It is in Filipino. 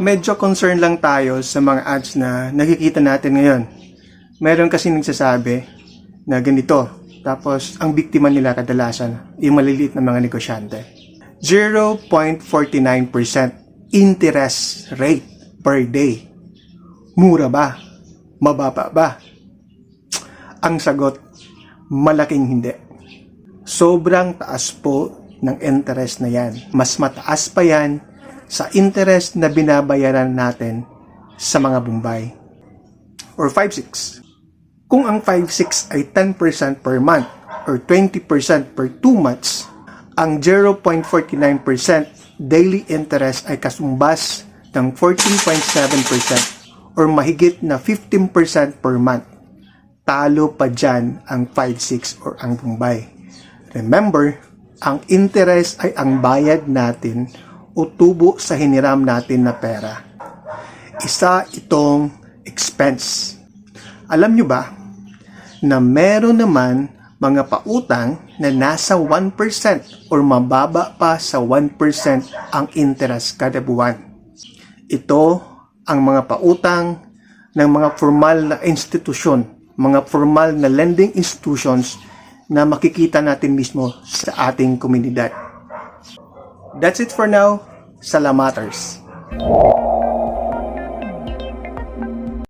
Medyo concern lang tayo sa mga ads na nakikita natin ngayon. Meron kasi nagsasabi na ganito, tapos ang biktima nila kadalasan, yung maliliit na mga negosyante. 0.49% interest rate per day. Mura ba? Mababa ba? Ang sagot, malaking hindi. Sobrang taas po ng interest na yan. Mas mataas pa yan sa interest na binabayaran natin sa mga Bombay. Or 5-6. Kung ang 5-6 ay 10% per month or 20% per 2 months, ang 0.49% daily interest ay kasumbas ng 14.7% or mahigit na 15% per month. Talo pa dyan ang 5-6 or ang Bombay. Remember, ang interest ay ang bayad natin o tubo sa hiniram natin na pera. Isa itong expense. Alam nyo ba na meron naman mga pautang na nasa 1% or mababa pa sa 1% ang interest kada buwan. Ito ang mga pautang ng mga formal na institusyon, mga formal na lending institutions na makikita natin mismo sa ating komunidad. That's it for now. Salamaters.